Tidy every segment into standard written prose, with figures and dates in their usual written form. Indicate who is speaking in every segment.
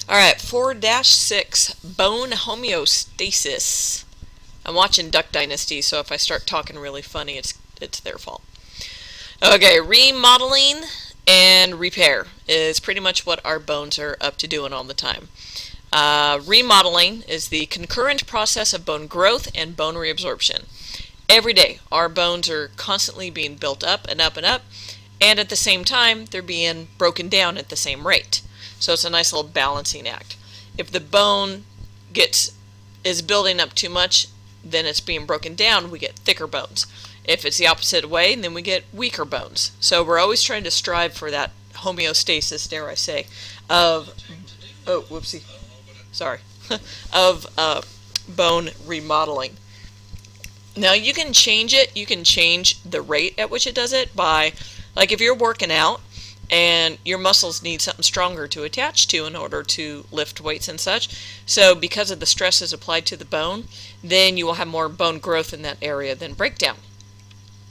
Speaker 1: Alright, 4-6, bone homeostasis. I'm watching Duck Dynasty, so if I start talking really funny, it's their fault. Okay, remodeling and repair is pretty much what our bones are up to doing all the time. Remodeling is the concurrent process of bone growth and bone reabsorption. Every day, our bones are constantly being built up and up and up, and at the same time, they're being broken down at the same rate. So it's a nice little balancing act. If the bone is building up too much, then it's being broken down, we get thicker bones. If it's the opposite way, then we get weaker bones. So we're always trying to strive for that homeostasis, dare I say, of, oh, whoopsie, sorry, of bone remodeling. Now you can change it, you can change the rate at which it does it by, like if you're working out and your muscles need something stronger to attach to in order to lift weights and such, so because of the stresses applied to the bone, then you will have more bone growth in that area than breakdown.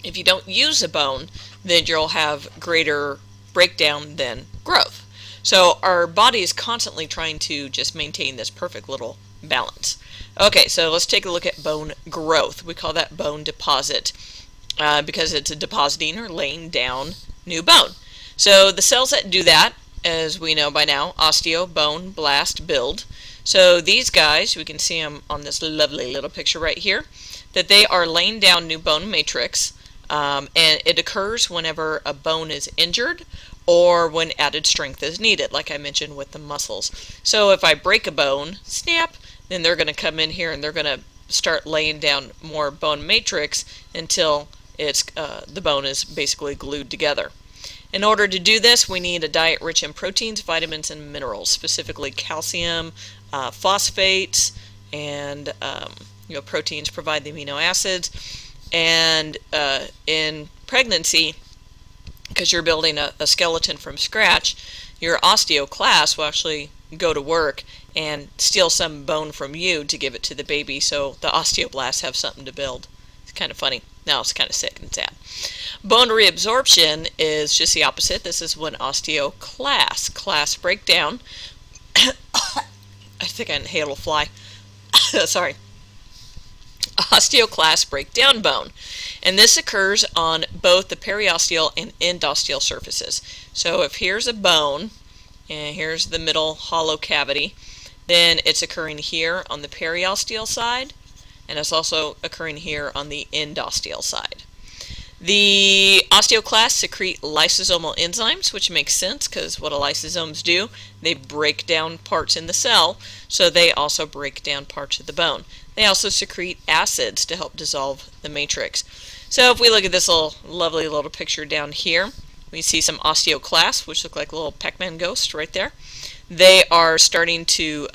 Speaker 1: If you don't use a bone, then you'll have greater breakdown than growth. So our body is constantly trying to just maintain this perfect little balance. Okay, so let's take a look at bone growth. We call that bone deposit because it's a depositing or laying down new bone. So the cells that do that, as we know by now, osteo, bone, blast, build. So these guys, we can see them on this lovely little picture right here, that they are laying down new bone matrix, and it occurs whenever a bone is injured or when added strength is needed, like I mentioned with the muscles. So if I break a bone, snap, then they're going to come in here and they're going to start laying down more bone matrix until the bone is basically glued together. In order to do this, we need a diet rich in proteins, vitamins, and minerals, specifically calcium, phosphates, and proteins provide the amino acids. And in pregnancy, because you're building a skeleton from scratch, your osteoclast will actually go to work and steal some bone from you to give it to the baby, so the osteoblasts have something to build. It's kind of funny. No, it's kind of sick and sad. Bone reabsorption is just the opposite. This is when osteoclasts break down. I think I inhaled a fly. Sorry. Osteoclasts break down bone, and this occurs on both the periosteal and endosteal surfaces. So if here's a bone and here's the middle hollow cavity, then it's occurring here on the periosteal side, and it's also occurring here on the endosteal side. The osteoclasts secrete lysosomal enzymes, which makes sense because what do lysosomes do? They break down parts in the cell, so they also break down parts of the bone. They also secrete acids to help dissolve the matrix. So if we look at this lovely little picture down here, we see some osteoclasts, which look like little Pac-Man ghosts right there. They are starting to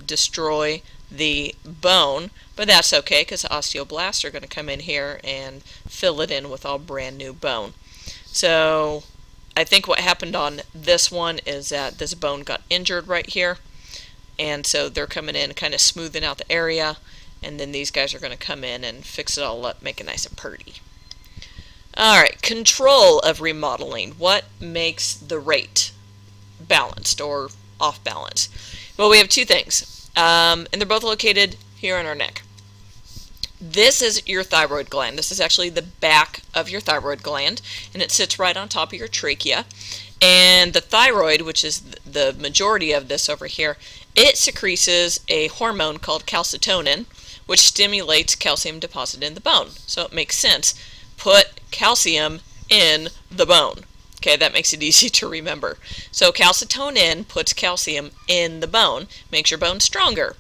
Speaker 1: destroy the bone, but that's okay because the osteoblasts are going to come in here and fill it in with all brand new bone. So I think what happened on this one is that this bone got injured right here, and so they're coming in kind of smoothing out the area, and then these guys are going to come in and fix it all up, make it nice and pretty. Alright, control of remodeling. What makes the rate balanced or off balance? Well, we have two things, and they're both located here in our neck. This is your thyroid gland. This is actually the back of your thyroid gland, and it sits right on top of your trachea. And the thyroid, which is the majority of this over here, it secretes a hormone called calcitonin, which stimulates calcium deposit in the bone. So it makes sense. Put calcium in the bone. Okay, that makes it easy to remember. So calcitonin puts calcium in the bone, makes your bone stronger.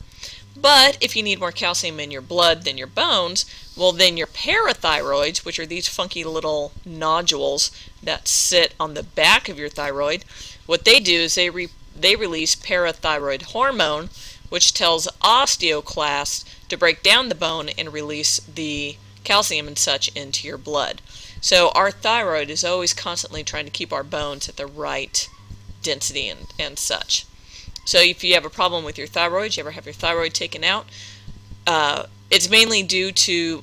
Speaker 1: But if you need more calcium in your blood than your bones, well then your parathyroids, which are these funky little nodules that sit on the back of your thyroid, what they do is they release parathyroid hormone, which tells osteoclasts to break down the bone and release the calcium and such into your blood. So our thyroid is always constantly trying to keep our bones at the right density and such. So if you have a problem with your thyroid, you ever have your thyroid taken out, it's mainly due to,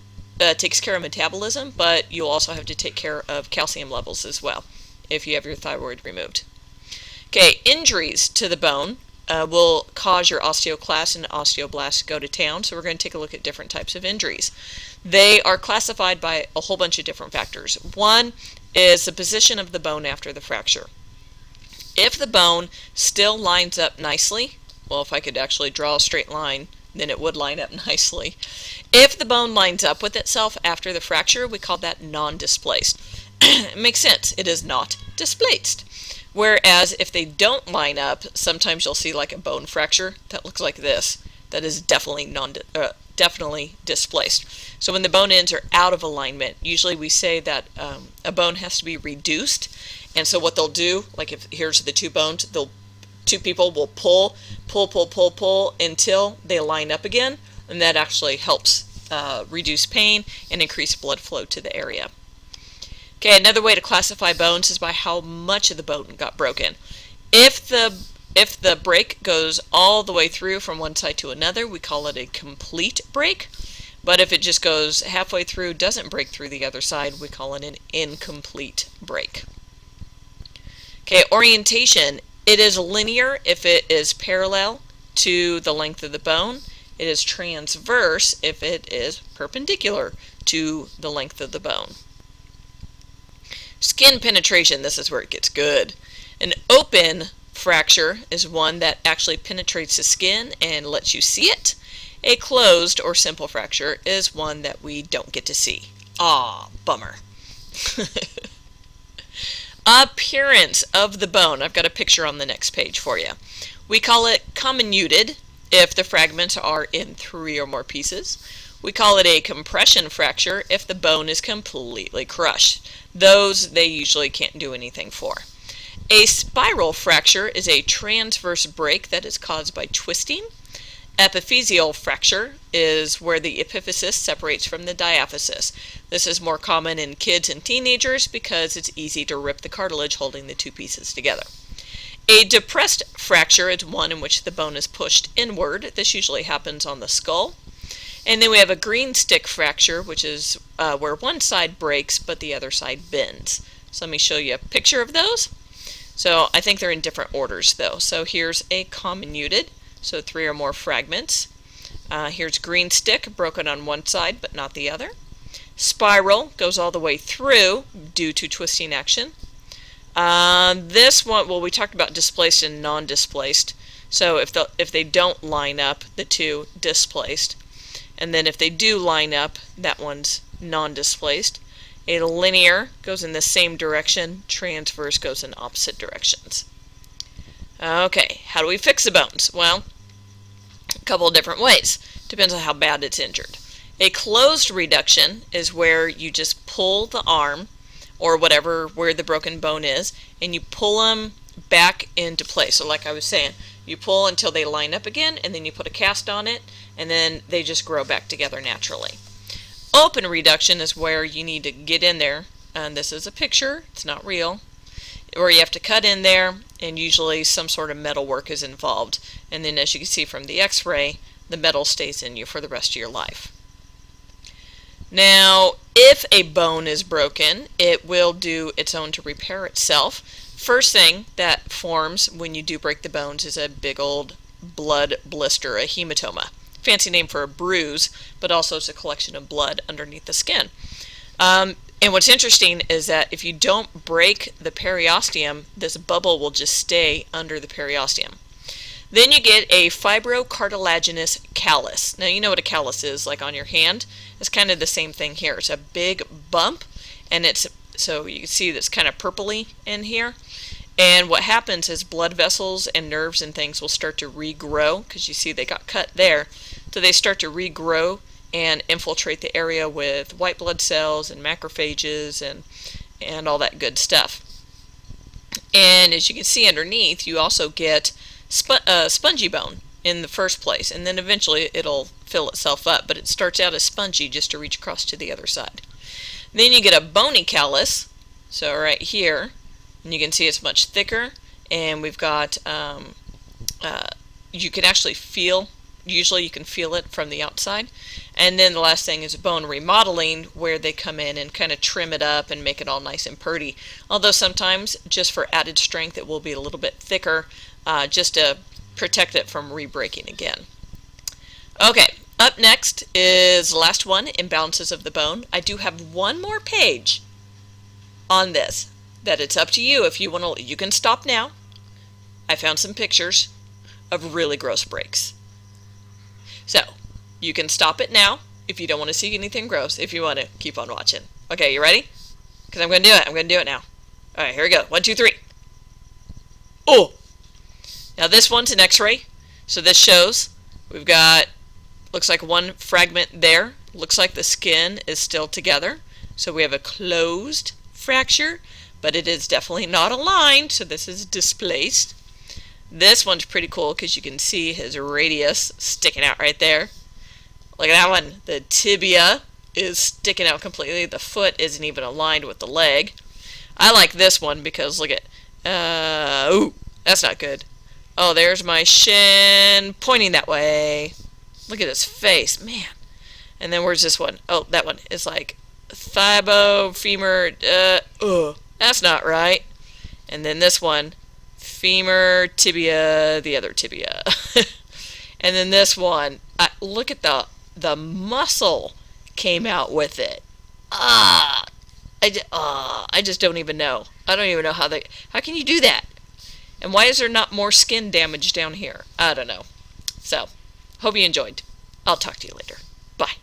Speaker 1: takes care of metabolism, but you'll also have to take care of calcium levels as well if you have your thyroid removed. Okay, injuries to the bone will cause your osteoclast and osteoblast to go to town. So we're going to take a look at different types of injuries. They are classified by a whole bunch of different factors. One is the position of the bone after the fracture. If the bone still lines up nicely, well, if I could actually draw a straight line, then it would line up nicely. If the bone lines up with itself after the fracture, we call that non-displaced. It makes sense. It is not displaced. Whereas if they don't line up, sometimes you'll see like a bone fracture that looks like this. That is definitely definitely displaced. So when the bone ends are out of alignment, usually we say that a bone has to be reduced. And so what they'll do, like if here's the two bones, two people will pull until they line up again, and that actually helps reduce pain and increase blood flow to the area. Okay, another way to classify bones is by how much of the bone got broken. If the break goes all the way through from one side to another, we call it a complete break. But if it just goes halfway through, doesn't break through the other side, we call it an incomplete break. Okay, orientation. It is linear if it is parallel to the length of the bone. It is transverse if it is perpendicular to the length of the bone. Skin penetration, this is where it gets good. An open fracture is one that actually penetrates the skin and lets you see it. A closed or simple fracture is one that we don't get to see. Ah, bummer. Appearance of the bone. I've got a picture on the next page for you. We call it comminuted if the fragments are in 3 or more pieces. We call it a compression fracture if the bone is completely crushed. Those they usually can't do anything for. A spiral fracture is a transverse break that is caused by twisting. Epiphyseal fracture is where the epiphysis separates from the diaphysis. This is more common in kids and teenagers because it's easy to rip the cartilage holding the two pieces together. A depressed fracture is one in which the bone is pushed inward. This usually happens on the skull. And then we have a green stick fracture, which is where one side breaks but the other side bends. So let me show you a picture of those. So I think they're in different orders though. So here's a comminuted, so 3 or more fragments. Here's green stick, broken on one side but not the other. Spiral goes all the way through due to twisting action. This one, well, we talked about displaced and non-displaced. So if they don't line up, the two displaced. And then if they do line up, that one's non-displaced. A linear goes in the same direction. Transverse goes in opposite directions. Okay, how do we fix the bones? Well, a couple of different ways. Depends on how bad it's injured. A closed reduction is where you just pull the arm or whatever where the broken bone is, and you pull them back into place. So like I was saying, you pull until they line up again, and then you put a cast on it, and then they just grow back together naturally. Open reduction is where you need to get in there, and this is a picture, it's not real, where you have to cut in there, and usually some sort of metal work is involved. And then as you can see from the x-ray, the metal stays in you for the rest of your life. Now, if a bone is broken, it will do its own to repair itself. First thing that forms when you do break the bones is a big old blood blister, a hematoma. Fancy name for a bruise, but also it's a collection of blood underneath the skin. And what's interesting is that if you don't break the periosteum, this bubble will just stay under the periosteum. Then you get a fibrocartilaginous callus. Now you know what a callus is, like on your hand. It's kind of the same thing here. It's a big bump, and it's so you can see it's kind of purpley in here. And what happens is blood vessels and nerves and things will start to regrow, because you see they got cut there. So they start to regrow and infiltrate the area with white blood cells and macrophages and all that good stuff. And as you can see underneath, you also get spongy bone in the first place, and then eventually it'll fill itself up, but it starts out as spongy just to reach across to the other side. Then you get a bony callus, so right here, and you can see it's much thicker, and we've got, you can actually feel, usually you can feel it from the outside. And then the last thing is bone remodeling, where they come in and kind of trim it up and make it all nice and pretty. Although sometimes, just for added strength, it will be a little bit thicker, just to protect it from re-breaking again. Okay, up next is the last one, imbalances of the bone. I do have one more page on this that it's up to you if you want to. You can stop now. I found some pictures of really gross breaks. So, you can stop it now if you don't want to see anything gross, if you want to keep on watching. Okay, you ready? Because I'm going to do it. I'm going to do it now. Alright, here we go. 1, 2, 3. Oh! Now this one's an x-ray. So this shows we've got, looks like one fragment there. Looks like the skin is still together. So we have a closed fracture, but it is definitely not aligned, so this is displaced. This one's pretty cool because you can see his radius sticking out right there. Look at that one. The tibia is sticking out completely. The foot isn't even aligned with the leg. I like this one because look at, ooh, that's not good. Oh, there's my shin pointing that way. Look at his face, man. And then where's this one? Oh, that one is like thibo, femur, that's not right. And then this one, femur, tibia, the other tibia. And then this one, look at the muscle came out with it. I just don't even know. I don't even know how can you do that? And why is there not more skin damage down here? I don't know. So, hope you enjoyed. I'll talk to you later. Bye.